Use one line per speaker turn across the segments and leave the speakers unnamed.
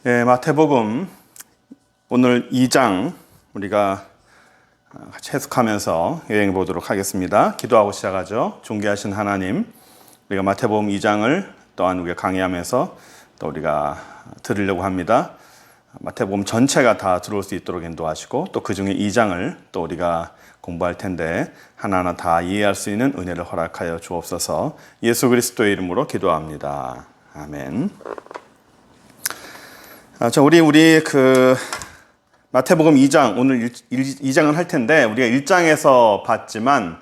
예, 마태복음 오늘 2장 우리가 같이 해석하면서 여행해 보도록 하겠습니다. 기도하고 시작하죠. 존귀하신 하나님, 우리가 마태복음 2장을 또한 우리가 강의하면서 또 우리가 들으려고 합니다. 마태복음 전체가 다 들어올 수 있도록 인도하시고 또 그 중에 2장을 또 우리가 공부할 텐데 하나하나 다 이해할 수 있는 은혜를 허락하여 주옵소서. 예수 그리스도의 이름으로 기도합니다. 아멘. 우리 마태복음 2장, 오늘 2장을 할 텐데, 우리가 1장에서 봤지만,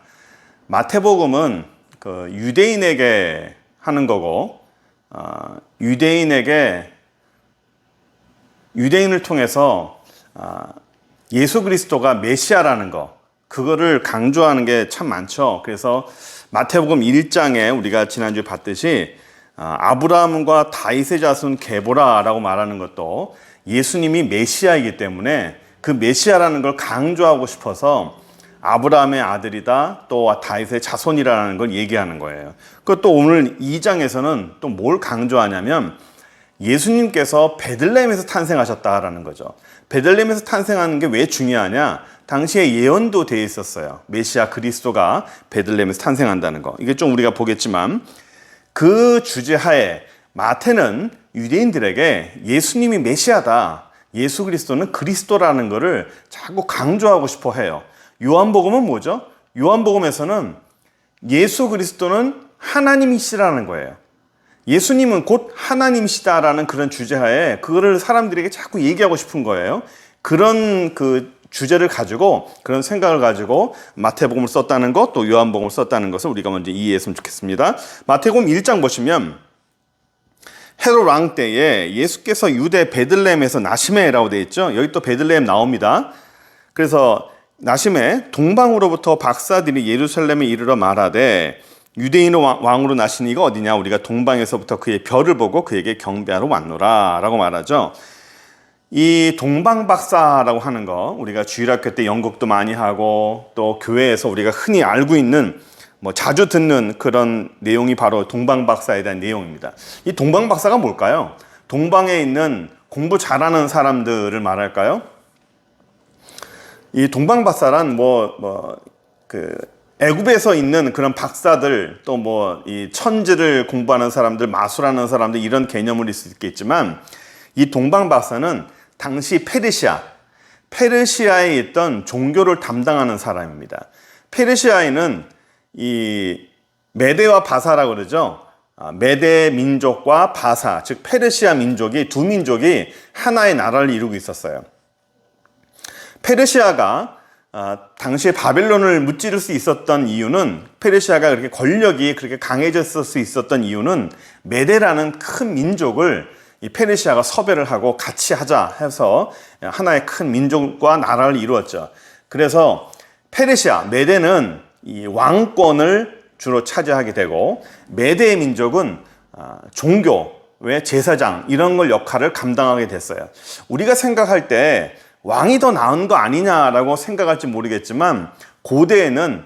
마태복음은 유대인에게 하는 거고, 유대인을 통해서, 예수 그리스도가 메시아라는 거, 그거를 강조하는 게 참 많죠. 그래서 마태복음 1장에 우리가 지난주에 봤듯이, 아브라함과 다윗의 자손 게보라라고 말하는 것도 예수님이 메시아이기 때문에 그 메시아라는 걸 강조하고 싶어서 아브라함의 아들이다, 또 다윗의 자손이라는 걸 얘기하는 거예요. 그것도 오늘 2장에서는 또 뭘 강조하냐면 예수님께서 베들레헴에서 탄생하셨다라는 거죠. 베들레헴에서 탄생하는 게 왜 중요하냐? 당시에 예언도 되어 있었어요. 메시아 그리스도가 베들레헴에서 탄생한다는 거. 이게 좀 우리가 보겠지만 그 주제하에 마태는 유대인들에게 예수님이 메시아다, 예수 그리스도는 그리스도라는 것을 자꾸 강조하고 싶어 해요. 요한복음은 뭐죠? 요한복음에서는 예수 그리스도는 하나님이시라는 거예요. 예수님은 곧 하나님이시다라는 그런 주제하에 그거를 사람들에게 자꾸 얘기하고 싶은 거예요. 그런 주제를 가지고, 그런 생각을 가지고 마태복음을 썼다는 것, 또 요한복음을 썼다는 것을 우리가 먼저 이해했으면 좋겠습니다. 마태복음 1장 보시면 헤롯 왕 때에 예수께서 유대 베들레헴에서 나심에라고 되어 있죠. 여기 또 베들레헴 나옵니다. 그래서 나심에 동방으로부터 박사들이 예루살렘에 이르러 말하되 유대인의 왕으로 나신 이가 어디냐? 우리가 동방에서부터 그의 별을 보고 그에게 경배하러 왔노라 라고 말하죠. 이 동방박사라고 하는 거, 우리가 주일학교 때 연극도 많이 하고 또 교회에서 우리가 흔히 알고 있는, 자주 듣는 그런 내용이 바로 동방박사에 대한 내용입니다. 이 동방박사가 뭘까요? 동방에 있는 공부 잘하는 사람들을 말할까요? 이 동방박사란 애굽에서 있는 그런 박사들, 또 이 천지를 공부하는 사람들, 마술하는 사람들, 이런 개념을 있을 수 있겠지만, 이 동방박사는 당시 페르시아에 있던 종교를 담당하는 사람입니다. 페르시아에는 이 메데와 바사라고 그러죠. 메데 민족과 바사, 즉 페르시아 민족이, 두 민족이 하나의 나라를 이루고 있었어요. 페르시아가 당시에 바벨론을 무찌를 수 있었던 이유는, 페르시아가 그렇게 권력이 그렇게 강해졌을 수 있었던 이유는 메데라는 큰 민족을 이 페르시아가 섭외를 하고 같이 하자 해서 하나의 큰 민족과 나라를 이루었죠. 그래서 메데는 이 왕권을 주로 차지하게 되고, 메데의 민족은 종교의 제사장, 이런 걸 역할을 감당하게 됐어요. 우리가 생각할 때 왕이 더 나은 거 아니냐라고 생각할지 모르겠지만, 고대에는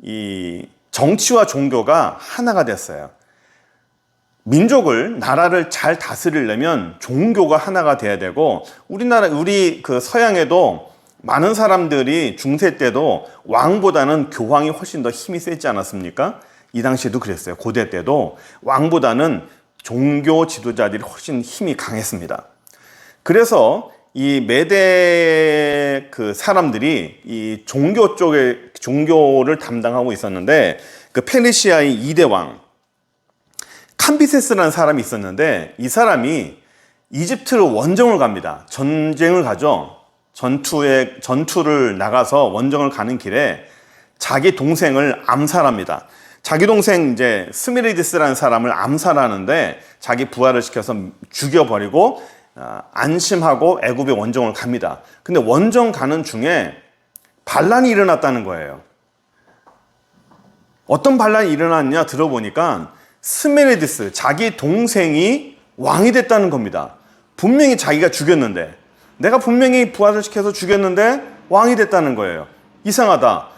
이 정치와 종교가 하나가 됐어요. 민족을, 나라를 잘 다스리려면 종교가 하나가 돼야 되고, 우리 서양에도 많은 사람들이 중세 때도 왕보다는 교황이 훨씬 더 힘이 세지 않았습니까? 이 당시에도 그랬어요. 고대 때도 왕보다는 종교 지도자들이 훨씬 힘이 강했습니다. 그래서 이 메데 사람들이 이 종교를 담당하고 있었는데, 페르시아의 2대 왕 캄비세스라는 사람이 있었는데, 이 사람이 이집트로 원정을 갑니다. 전쟁을 가죠. 전투를 나가서 원정을 가는 길에 자기 동생을 암살합니다. 자기 동생 이제 스미리디스라는 사람을 암살하는데, 자기 부하를 시켜서 죽여버리고 안심하고 애굽에 원정을 갑니다. 근데 원정 가는 중에 반란이 일어났다는 거예요. 어떤 반란이 일어났냐 들어보니까 스메리디스, 자기 동생이 왕이 됐다는 겁니다. 분명히 자기가 죽였는데, 내가 분명히 부하를 시켜서 죽였는데 왕이 됐다는 거예요. 이상하다.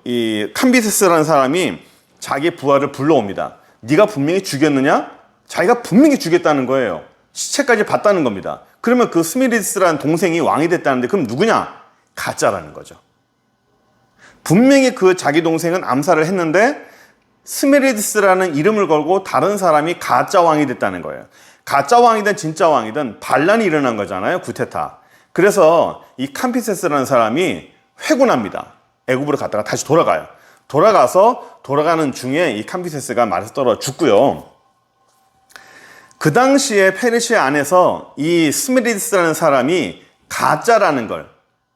이 캄비세스라는 사람이 자기 부하를 불러옵니다. 네가 분명히 죽였느냐? 자기가 분명히 죽였다는 거예요. 시체까지 봤다는 겁니다. 그러면 그 스미리디스라는 동생이 왕이 됐다는데 그럼 누구냐? 가짜라는 거죠. 분명히 그 자기 동생은 암살을 했는데 스미리디스라는 이름을 걸고 다른 사람이 가짜 왕이 됐다는 거예요. 가짜 왕이든 진짜 왕이든 반란이 일어난 거잖아요. 구테타. 그래서 이 캄피세스라는 사람이 회군합니다. 애굽으로 갔다가 다시 돌아가요. 돌아가는 중에 이 캄피세스가 말에서 떨어져 죽고요. 그 당시에 페르시아 안에서 이 스미리디스라는 사람이 가짜라는 걸,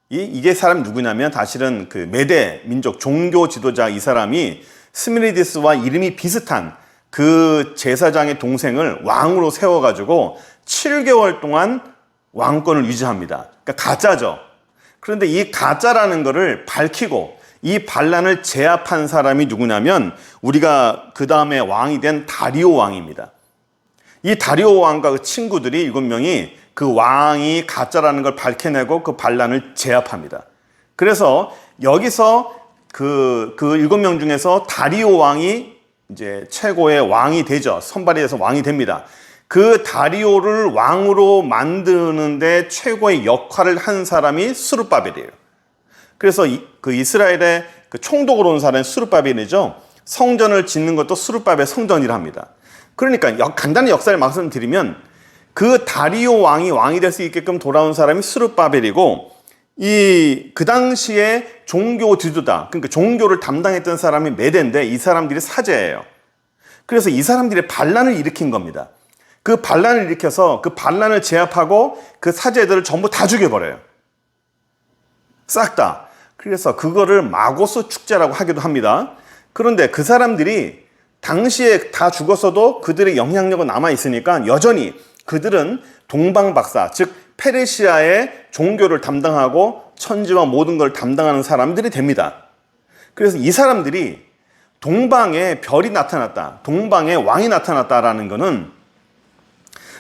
이게 사람이 누구냐면 사실은 그 메데 민족 종교 지도자 이 사람이 스미리디스와 이름이 비슷한 그 제사장의 동생을 왕으로 세워가지고 7개월 동안 왕권을 유지합니다. 그러니까 가짜죠. 그런데 이 가짜라는 거를 밝히고 이 반란을 제압한 사람이 누구냐면 우리가 그 다음에 왕이 된 다리오 왕입니다. 이 다리오 왕과 그 친구들이 7명이 그 왕이 가짜라는 걸 밝혀내고 그 반란을 제압합니다. 그래서 여기서 그 7명 중에서 다리오 왕이 이제 최고의 왕이 되죠. 선발이 돼서 왕이 됩니다. 그 다리오를 왕으로 만드는데 최고의 역할을 한 사람이 스룹바벨이에요. 그래서 그 이스라엘의 그 총독으로 온 사람이 스룹바벨이죠. 성전을 짓는 것도 스룹바벨 성전이라 합니다. 그러니까 간단히 역사를 말씀드리면 그 다리오 왕이 될 수 있게끔 돌아온 사람이 스룹바벨이고 그 당시에 종교 지도자, 그러니까 종교를 담당했던 사람이 메데인데 이 사람들이 사제예요. 그래서 이 사람들이 반란을 일으킨 겁니다. 그 반란을 일으켜서 그 반란을 제압하고 그 사제들을 전부 다 죽여버려요. 싹 다. 그래서 그거를 마고스 축제라고 하기도 합니다. 그런데 그 사람들이 당시에 다 죽었어도 그들의 영향력은 남아있으니까 여전히 그들은 동방박사, 즉 페르시아의 종교를 담당하고 천지와 모든 걸 담당하는 사람들이 됩니다. 그래서 이 사람들이 동방에 별이 나타났다, 동방에 왕이 나타났다라는 것은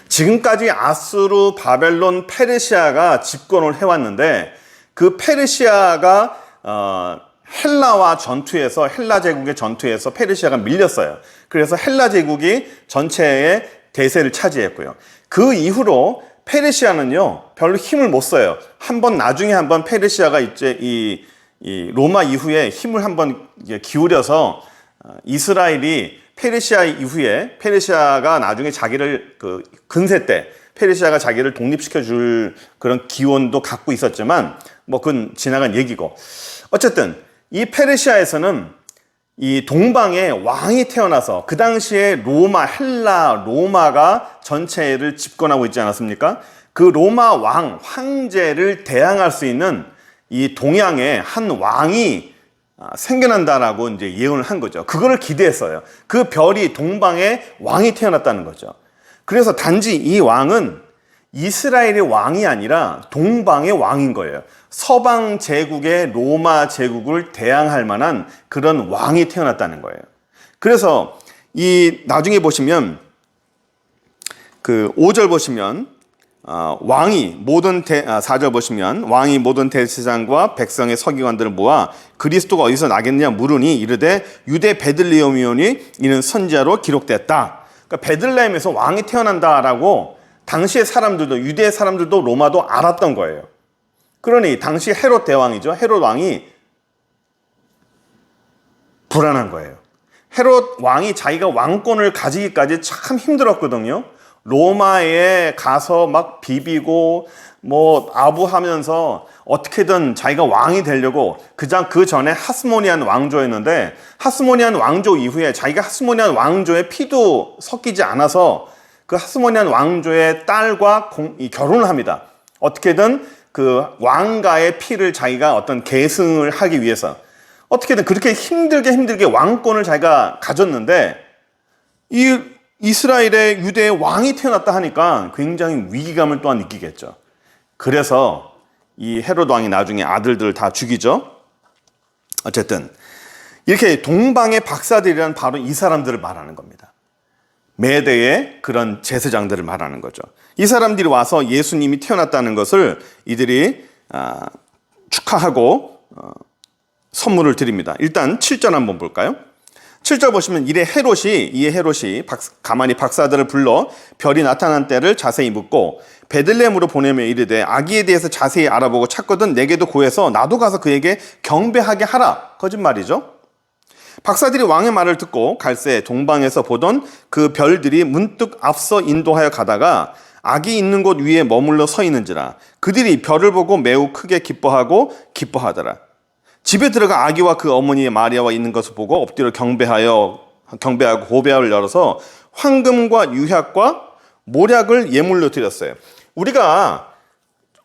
지금까지 아수르, 바벨론, 페르시아가 집권을 해왔는데 그 페르시아가 헬라와 전투에서 헬라 제국의 전투에서 페르시아가 밀렸어요. 그래서 헬라 제국이 전체의 대세를 차지했고요. 그 이후로 페르시아는요 별로 힘을 못 써요. 나중에 한번 페르시아가 이제 이 로마 이후에 힘을 한번 기울여서 이스라엘이 페르시아 이후에 페르시아가 나중에 자기를 그 근세 때 페르시아가 자기를 독립시켜 줄 그런 기원도 갖고 있었지만 뭐 그건 지나간 얘기고, 어쨌든 이 페르시아에서는 이 동방에 왕이 태어나서 그 당시에 로마가 전체를 집권하고 있지 않았습니까? 그 로마 황제를 대항할 수 있는 이 동양에 한 왕이 생겨난다라고 이제 예언을 한 거죠. 그거를 기대했어요. 그 별이 동방에 왕이 태어났다는 거죠. 그래서 단지 이 왕은 이스라엘의 왕이 아니라 동방의 왕인 거예요. 서방 제국의 로마 제국을 대항할 만한 그런 왕이 태어났다는 거예요. 그래서 나중에 보시면 그 5절 보시면 4절 보시면 왕이 모든 대제사장과 백성의 서기관들을 모아 그리스도가 어디서 나겠느냐 물으니 이르되 유대 베들레헴이오니 이는 선지자로 기록됐다. 그러니까 베들레헴에서 왕이 태어난다라고 당시의 사람들도, 유대 사람들도 로마도 알았던 거예요. 그러니 당시 헤롯 대왕이죠. 헤롯 왕이 불안한 거예요. 헤롯 왕이 자기가 왕권을 가지기까지 참 힘들었거든요. 로마에 가서 막 비비고 뭐 아부하면서 어떻게든 자기가 왕이 되려고 그 전에 하스모니안 왕조였는데 하스모니안 왕조 이후에 자기가 하스모니안 왕조의 피도 섞이지 않아서 그 하스모니안 왕조의 딸과 결혼을 합니다. 어떻게든 그 왕가의 피를 자기가 어떤 계승을 하기 위해서 어떻게든 그렇게 힘들게 왕권을 자기가 가졌는데 이 이스라엘의 유대의 왕이 태어났다 하니까 굉장히 위기감을 또한 느끼겠죠. 그래서 이 헤롯 왕이 나중에 아들들을 다 죽이죠. 어쨌든 이렇게 동방의 박사들이란 바로 이 사람들을 말하는 겁니다. 메대의 그런 제사장들을 말하는 거죠. 이 사람들이 와서 예수님이 태어났다는 것을 이들이 축하하고 선물을 드립니다. 일단 7절 한번 볼까요? 7절 보시면 이에 헤롯이 가만히 박사들을 불러 별이 나타난 때를 자세히 묻고 베들레헴으로 보내며 이르되 아기에 대해서 자세히 알아보고 찾거든 내게도 고해서 나도 가서 그에게 경배하게 하라. 거짓말이죠. 박사들이 왕의 말을 듣고 갈새 동방에서 보던 그 별들이 문득 앞서 인도하여 가다가 아기 있는 곳 위에 머물러 서 있는지라 그들이 별을 보고 매우 크게 기뻐하고 기뻐하더라. 집에 들어가 아기와 그 어머니의 마리아와 있는 것을 보고 엎드려 경배하고 고배를 열어서 황금과 유향과 모략을 예물로 드렸어요. 우리가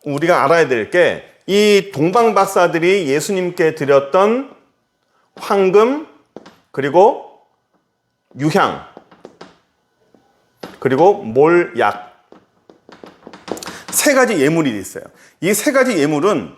알아야 될 게 이 동방 박사들이 예수님께 드렸던 황금 그리고 유향 그리고 몰약 세 가지 예물이 있어요. 이 세 가지 예물은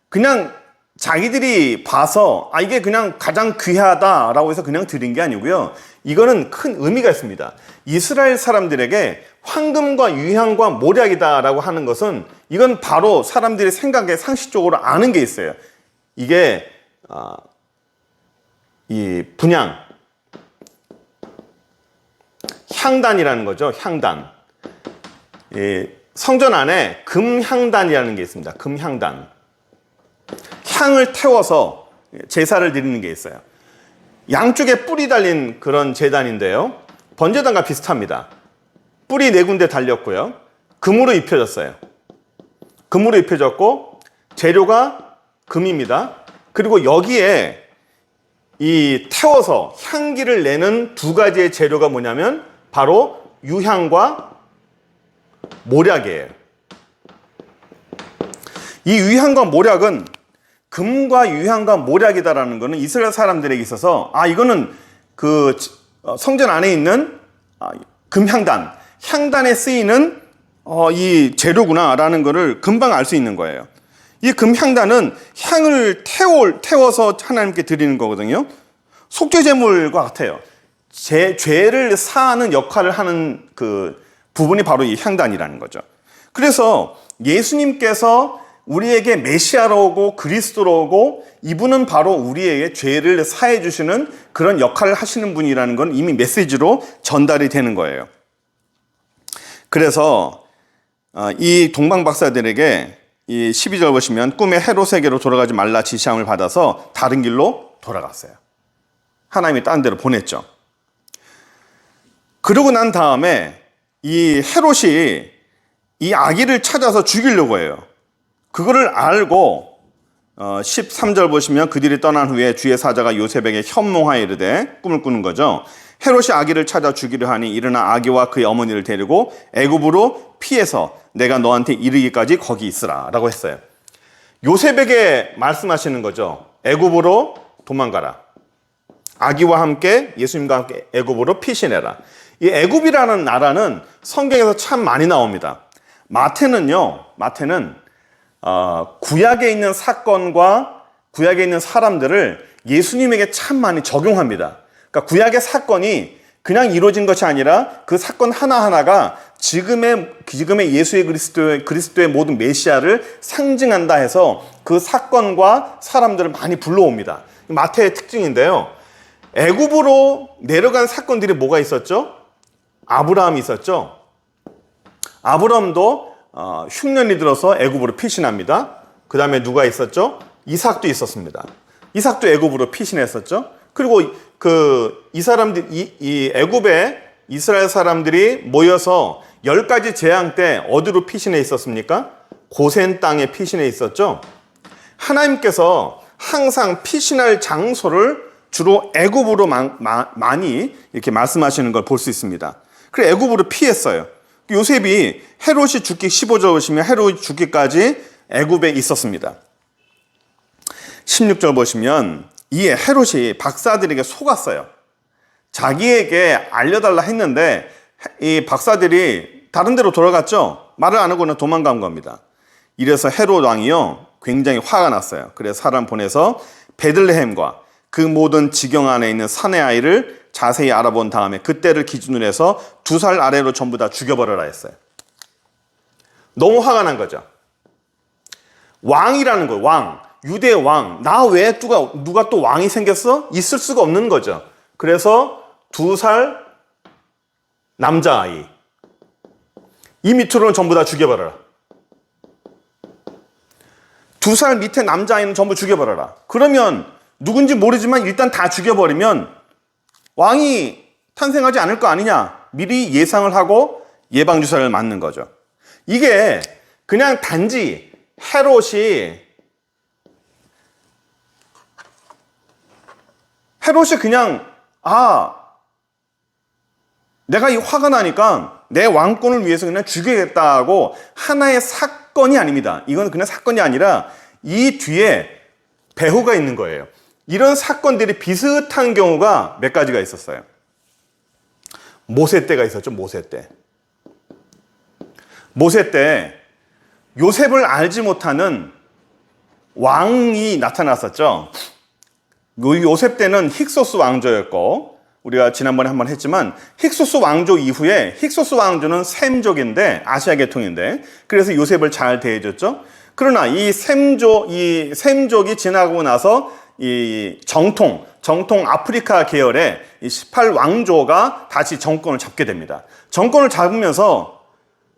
그냥 자기들이 봐서 이게 그냥 가장 귀하다라고 해서 그냥 드린 게 아니고요. 이거는 큰 의미가 있습니다. 이스라엘 사람들에게 황금과 유향과 모략이다라고 하는 것은 이건 바로 사람들이 생각에 상식적으로 아는 게 있어요. 이게 이 분향, 향단이라는 거죠. 향단. 성전 안에 금향단이라는 게 있습니다. 금향단. 향을 태워서 제사를 드리는 게 있어요. 양쪽에 뿔이 달린 그런 제단인데요. 번제단과 비슷합니다. 뿔이 4군데 달렸고요. 금으로 입혀졌어요. 금으로 입혀졌고 재료가 금입니다. 그리고 여기에 이 태워서 향기를 내는 2가지의 재료가 뭐냐면 바로 유향과 모략이에요. 이 유향과 모략은 금과 유향과 모략이다라는 것은 이스라엘 사람들에게 있어서 이거는 그 성전 안에 있는 금향단, 향단에 쓰이는 이 재료구나라는 것을 금방 알 수 있는 거예요. 이 금향단은 향을 태워서 하나님께 드리는 거거든요. 속죄제물과 같아요. 죄를 사하는 역할을 하는 그 부분이 바로 이 향단이라는 거죠. 그래서 예수님께서 우리에게 메시아로 오고 그리스도로 오고 이분은 바로 우리에게 죄를 사해 주시는 그런 역할을 하시는 분이라는 건 이미 메시지로 전달이 되는 거예요. 그래서 이 동방 박사들에게 이 12절 보시면 꿈에 헤롯에게로 돌아가지 말라 지시함을 받아서 다른 길로 돌아갔어요. 하나님이 딴 데로 보냈죠. 그러고 난 다음에 이 헤롯이 이 아기를 찾아서 죽이려고 해요. 그거를 알고 13절 보시면 그들이 떠난 후에 주의 사자가 요셉에게 현몽하여 이르되 꿈을 꾸는 거죠. 헤롯이 아기를 찾아 죽이려 하니 일어나 아기와 그의 어머니를 데리고 애굽으로 피해서 내가 너한테 이르기까지 거기 있으라 라고 했어요. 요셉에게 말씀하시는 거죠. 애굽으로 도망가라. 아기와 함께 예수님과 함께 애굽으로 피신해라. 이 애굽이라는 나라는 성경에서 참 많이 나옵니다. 마태는 구약에 있는 사건과 구약에 있는 사람들을 예수님에게 참 많이 적용합니다. 그러니까 구약의 사건이 그냥 이루어진 것이 아니라 그 사건 하나하나가 지금의 예수의 그리스도의 모든 메시아를 상징한다 해서 그 사건과 사람들을 많이 불러옵니다. 마태의 특징인데요. 애굽으로 내려간 사건들이 뭐가 있었죠? 아브라함이 있었죠. 아브라함도 흉년이 들어서 애굽으로 피신합니다. 그 다음에 누가 있었죠? 이삭도 있었습니다. 이삭도 애굽으로 피신했었죠. 그리고 이 애굽에 이스라엘 사람들이 모여서 10가지 재앙 때 어디로 피신해 있었습니까? 고센 땅에 피신해 있었죠. 하나님께서 항상 피신할 장소를 주로 애굽으로 많이 이렇게 말씀하시는 걸 볼 수 있습니다. 그래서 애굽으로 피했어요. 요셉이 헤롯이 죽기 15절 보시면 헤롯이 죽기까지 애굽에 있었습니다. 16절 보시면 이에 헤롯이 박사들에게 속았어요. 자기에게 알려달라 했는데 이 박사들이 다른 데로 돌아갔죠. 말을 안 하고는 도망간 겁니다. 이래서 헤롯 왕이요 굉장히 화가 났어요. 그래서 사람 보내서 베들레헴과 그 모든 지경 안에 있는 사내 아이를 자세히 알아본 다음에 그때를 기준으로 해서 2살 아래로 전부 다 죽여버려라 했어요. 너무 화가 난 거죠. 왕이라는 거예요. 왕. 유대의 왕. 나 외에 누가 또 왕이 생겼어? 있을 수가 없는 거죠. 그래서 2살 남자아이, 이 밑으로는 전부 다 죽여버려라. 2살 밑에 남자아이는 전부 죽여버려라. 그러면 누군지 모르지만 일단 다 죽여버리면 왕이 탄생하지 않을 거 아니냐. 미리 예상을 하고 예방주사를 맞는 거죠. 이게 그냥 단지 헤롯이 그냥 내가 이 화가 나니까 내 왕권을 위해서 그냥 죽여야겠다고 하나의 사건이 아닙니다. 이건 그냥 사건이 아니라 이 뒤에 배후가 있는 거예요. 이런 사건들이 비슷한 경우가 몇 가지가 있었어요. 모세 때가 있었죠. 모세 때 요셉을 알지 못하는 왕이 나타났었죠. 요셉 때는 힉소스 왕조였고, 우리가 지난번에 한번 했지만 힉소스 왕조 이후에, 힉소스 왕조는 셈족인데, 아시아 계통인데, 그래서 요셉을 잘 대해줬죠. 그러나 이 셈족이 지나고 나서 이 정통 아프리카 계열의 이 18왕조가 다시 정권을 잡게 됩니다. 정권을 잡으면서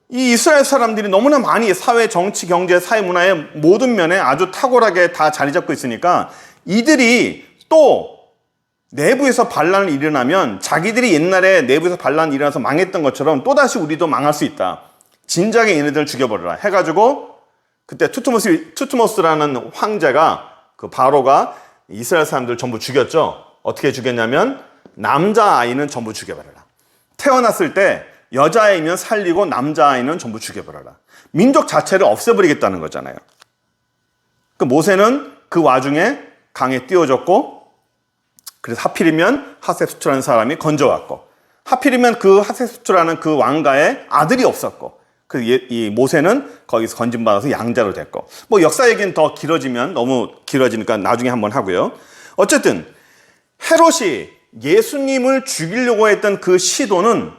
이 이스라엘 사람들이 너무나 많이 사회, 정치, 경제, 사회, 문화의 모든 면에 아주 탁월하게 다 자리 잡고 있으니까 이들이 또 내부에서 반란을 일어나면 자기들이 옛날에 내부에서 반란이 일어나서 망했던 것처럼 또다시 우리도 망할 수 있다. 진작에 얘네들을 죽여버려라 해가지고 그때 투트모스라는 황제가, 그 바로가 이스라엘 사람들을 전부 죽였죠. 어떻게 죽였냐면 남자아이는 전부 죽여버려라. 태어났을 때 여자아이면 살리고 남자아이는 전부 죽여버려라. 민족 자체를 없애버리겠다는 거잖아요. 그 모세는 그 와중에 강에 띄워졌고, 그래서 하필이면 하셉수트라는 사람이 건져왔고, 하필이면 그 하셉수트라는 그 왕가의 아들이 없었고, 이 모세는 거기서 건진받아서 양자로 됐고, 뭐 역사 얘기는 더 길어지면 너무 길어지니까 나중에 한번 하고요. 어쨌든 헤롯이 예수님을 죽이려고 했던 그 시도는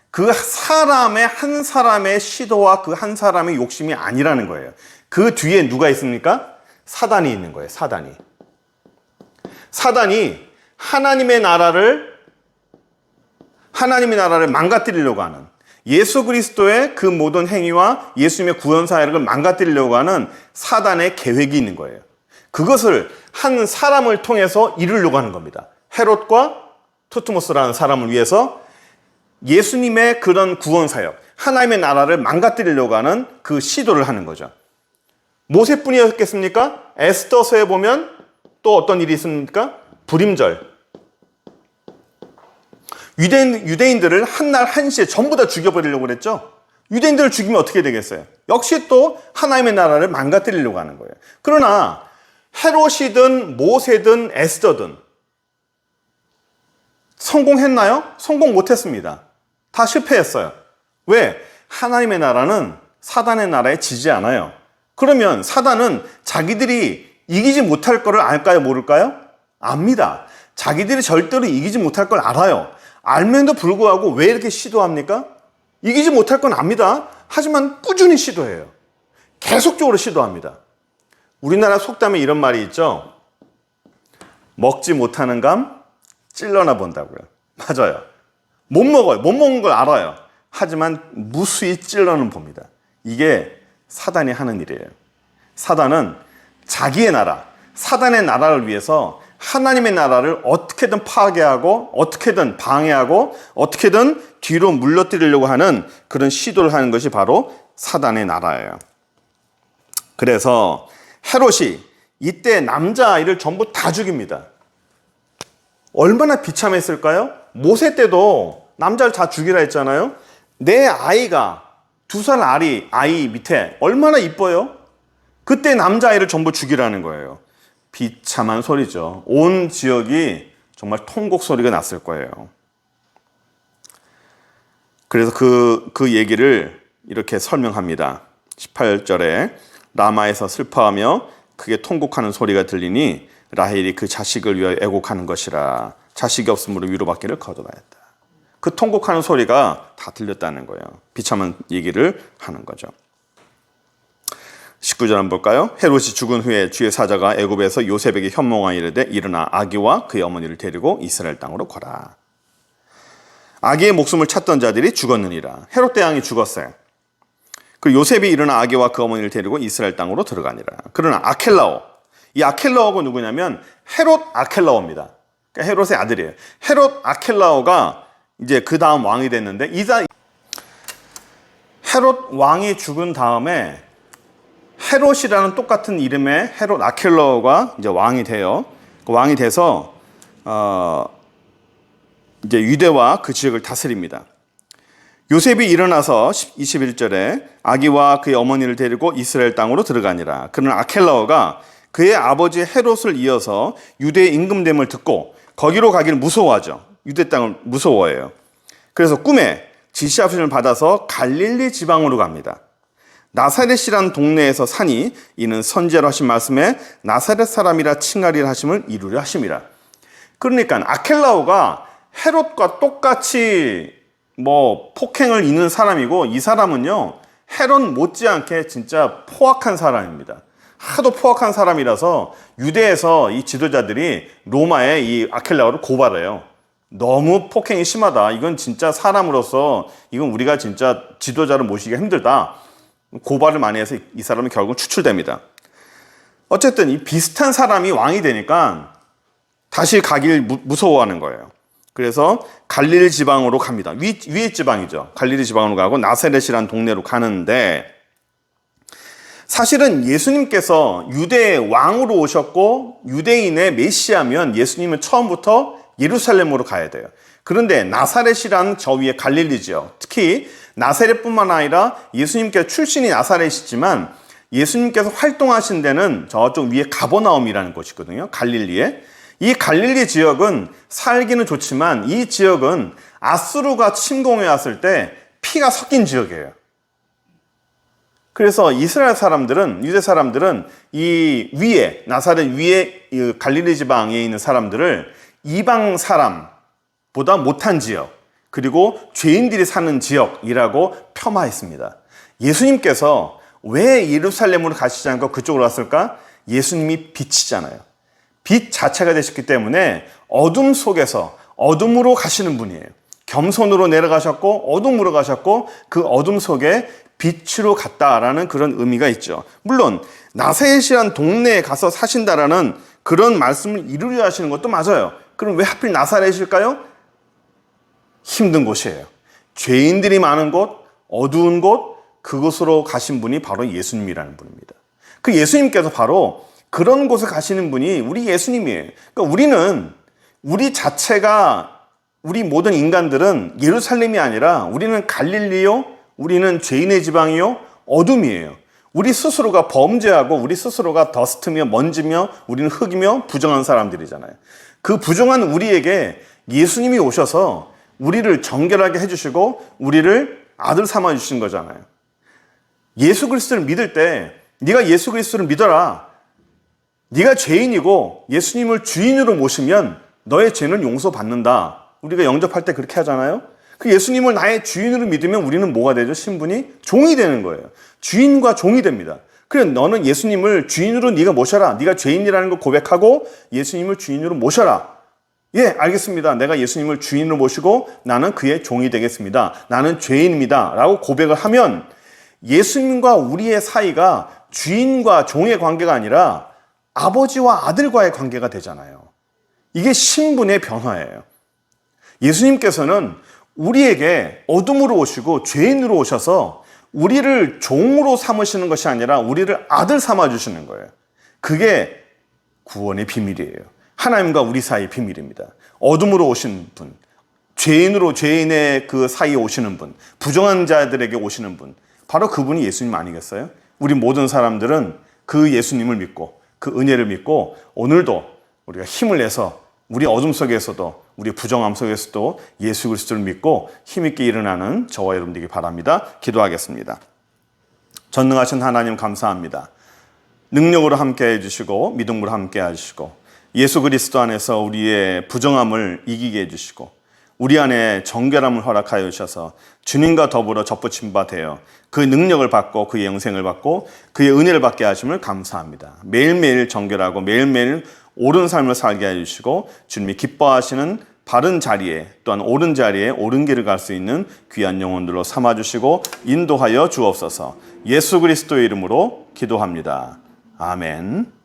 그 사람의 한 사람의 시도와 그 한 사람의 욕심이 아니라는 거예요. 그 뒤에 누가 있습니까? 사단이 있는 거예요. 사단이 하나님의 나라를 망가뜨리려고 하는, 예수 그리스도의 그 모든 행위와 예수님의 구원 사역을 망가뜨리려고 하는 사단의 계획이 있는 거예요. 그것을 한 사람을 통해서 이루려고 하는 겁니다. 헤롯과 투트모스라는 사람을 위해서 예수님의 그런 구원 사역, 하나님의 나라를 망가뜨리려고 하는 그 시도를 하는 거죠. 모세뿐이었겠습니까? 에스더서에 보면 또 어떤 일이 있습니까? 불임절. 유대인들을 한날 한시에 전부 다 죽여버리려고 그랬죠. 유대인들을 죽이면 어떻게 되겠어요? 역시 또 하나님의 나라를 망가뜨리려고 하는 거예요. 그러나 헤롯이든 모세든 에스더든 성공했나요? 성공 못했습니다. 다 실패했어요. 왜? 하나님의 나라는 사단의 나라에 지지 않아요. 그러면 사단은 자기들이 이기지 못할 거를 알까요? 모를까요? 압니다. 자기들이 절대로 이기지 못할 걸 알아요. 알면도 불구하고 왜 이렇게 시도합니까? 이기지 못할 건 압니다. 하지만 꾸준히 시도해요. 계속적으로 시도합니다. 우리나라 속담에 이런 말이 있죠. 먹지 못하는 감 찔러나 본다고요. 맞아요. 못 먹어요. 못 먹는 걸 알아요. 하지만 무수히 찔러는 봅니다. 이게 사단이 하는 일이에요. 사단은 자기의 나라, 사단의 나라를 위해서 하나님의 나라를 어떻게든 파괴하고 어떻게든 방해하고 어떻게든 뒤로 물러뜨리려고 하는 그런 시도를 하는 것이 바로 사단의 나라예요. 그래서 헤롯이 이때 남자아이를 전부 다 죽입니다. 얼마나 비참했을까요? 모세 때도 남자를 다 죽이라 했잖아요. 내 아이가 2살 아이 밑에 얼마나 이뻐요? 그때 남자아이를 전부 죽이라는 거예요. 비참한 소리죠. 온 지역이 정말 통곡 소리가 났을 거예요. 그래서 그 얘기를 이렇게 설명합니다. 18절에 라마에서 슬퍼하며 크게 통곡하는 소리가 들리니 라헬이 그 자식을 위하여 애곡하는 것이라. 자식이 없으므로 위로받기를 거듭하였다. 그 통곡하는 소리가 다 들렸다는 거예요. 비참한 얘기를 하는 거죠. 19절 한번 볼까요? 헤롯이 죽은 후에 주의 사자가 애굽에서 요셉에게 현몽하여 이르되 일어나 아기와 그의 어머니를 데리고 이스라엘 땅으로 가라. 아기의 목숨을 찾던 자들이 죽었느니라. 헤롯 대왕이 죽었어요. 그리고 요셉이 일어나 아기와 그 어머니를 데리고 이스라엘 땅으로 들어가니라. 그러나 아켈라오, 이 아켈라오가 누구냐면 헤롯 아켈라오입니다. 그러니까 헤롯의 아들이에요. 헤롯 아켈라오가 이제 그 다음 왕이 됐는데 헤롯 왕이 죽은 다음에 헤롯이라는 똑같은 이름의 헤롯 아켈라오가 이제 왕이 돼요. 그 왕이 돼서 이제 유대와 그 지역을 다스립니다. 요셉이 일어나서 21절에 아기와 그의 어머니를 데리고 이스라엘 땅으로 들어가니라. 그러나 아켈라오가 그의 아버지 헤롯을 이어서 유대의 임금됨을 듣고 거기로 가기를 무서워하죠. 유대 땅을 무서워해요. 그래서 꿈에 지시하심을 받아서 갈릴리 지방으로 갑니다. 나사렛이라는 동네에서 사니 이는 선지자로 하신 말씀에 나사렛 사람이라 칭하리라 하심을 이루려 하심이라. 그러니까 아켈라오가 헤롯과 똑같이 폭행을 이는 사람이고, 이 사람은요 헤롯 못지않게 진짜 포악한 사람입니다. 하도 포악한 사람이라서 유대에서 이 지도자들이 로마에 이 아켈라오를 고발해요. 너무 폭행이 심하다. 이건 진짜 사람으로서 이건 우리가 진짜 지도자를 모시기가 힘들다. 고발을 많이 해서 이 사람은 결국 추출됩니다. 어쨌든 이 비슷한 사람이 왕이 되니까 다시 가길 무서워하는 거예요. 그래서 갈릴리 지방으로 갑니다. 위에 지방이죠. 갈릴리 지방으로 가고 나사렛이라는 동네로 가는데, 사실은 예수님께서 유대의 왕으로 오셨고 유대인의 메시아면 예수님은 처음부터 예루살렘으로 가야 돼요. 그런데 나사렛이라는 저 위에 갈릴리 지역, 특히 나사렛뿐만 아니라 예수님께서 출신이 나사렛이지만 예수님께서 활동하신 데는 저쪽 위에 가버나움이라는 곳이거든요. 갈릴리에. 이 갈릴리 지역은 살기는 좋지만 이 지역은 아수르가 침공해 왔을 때 피가 섞인 지역이에요. 그래서 이스라엘 사람들은, 유대 사람들은 이 위에, 나사렛 위에 이 갈릴리 지방에 있는 사람들을 이방 사람보다 못한 지역, 그리고 죄인들이 사는 지역이라고 폄하했습니다. 예수님께서 왜 예루살렘으로 가시지 않고 그쪽으로 왔을까? 예수님이 빛이잖아요. 빛 자체가 되셨기 때문에 어둠 속에서 어둠으로 가시는 분이에요. 겸손으로 내려가셨고 어둠으로 가셨고 그 어둠 속에 빛으로 갔다라는 그런 의미가 있죠. 물론 나사렛이란 동네에 가서 사신다라는 그런 말씀을 이루려 하시는 것도 맞아요. 그럼 왜 하필 나사렛일까요? 힘든 곳이에요. 죄인들이 많은 곳, 어두운 곳, 그곳으로 가신 분이 바로 예수님이라는 분입니다. 그 예수님께서 바로 그런 곳에 가시는 분이 우리 예수님이에요. 그러니까 우리 자체가, 우리 모든 인간들은 예루살렘이 아니라 우리는 갈릴리요, 우리는 죄인의 지방이요, 어둠이에요. 우리 스스로가 범죄하고 우리 스스로가 더스트며 먼지며 우리는 흙이며 부정한 사람들이잖아요. 그 부정한 우리에게 예수님이 오셔서 우리를 정결하게 해주시고 우리를 아들 삼아 주신 거잖아요. 예수 그리스도를 믿을 때 네가 예수 그리스도를 믿어라. 네가 죄인이고 예수님을 주인으로 모시면 너의 죄는 용서받는다. 우리가 영접할 때 그렇게 하잖아요. 그 예수님을 나의 주인으로 믿으면 우리는 뭐가 되죠? 신분이 종이 되는 거예요. 주인과 종이 됩니다. 그래, 너는 예수님을 주인으로 네가 모셔라. 네가 죄인이라는 걸 고백하고 예수님을 주인으로 모셔라. 예, 알겠습니다. 내가 예수님을 주인으로 모시고 나는 그의 종이 되겠습니다. 나는 죄인입니다. 라고 고백을 하면 예수님과 우리의 사이가 주인과 종의 관계가 아니라 아버지와 아들과의 관계가 되잖아요. 이게 신분의 변화예요. 예수님께서는 우리에게 어둠으로 오시고 죄인으로 오셔서 우리를 종으로 삼으시는 것이 아니라 우리를 아들 삼아주시는 거예요. 그게 구원의 비밀이에요. 하나님과 우리 사이의 비밀입니다. 어둠으로 오신 분, 죄인의 그 사이에 오시는 분, 부정한 자들에게 오시는 분, 바로 그분이 예수님 아니겠어요? 우리 모든 사람들은 그 예수님을 믿고 그 은혜를 믿고 오늘도 우리가 힘을 내서 우리 어둠 속에서도 우리 부정함 속에서도 예수 그리스도를 믿고 힘있게 일어나는 저와 여러분 되기 바랍니다. 기도하겠습니다. 전능하신 하나님 감사합니다. 능력으로 함께 해주시고 믿음으로 함께 해주시고 예수 그리스도 안에서 우리의 부정함을 이기게 해주시고 우리 안에 정결함을 허락하여 주셔서 주님과 더불어 접붙임 바 되어 그 능력을 받고 그의 영생을 받고 그의 은혜를 받게 하심을 감사합니다. 매일매일 정결하고 매일매일 옳은 삶을 살게 해주시고 주님이 기뻐하시는 바른 자리에 또한 옳은 자리에 옳은 길을 갈 수 있는 귀한 영혼들로 삼아주시고 인도하여 주옵소서. 예수 그리스도의 이름으로 기도합니다. 아멘.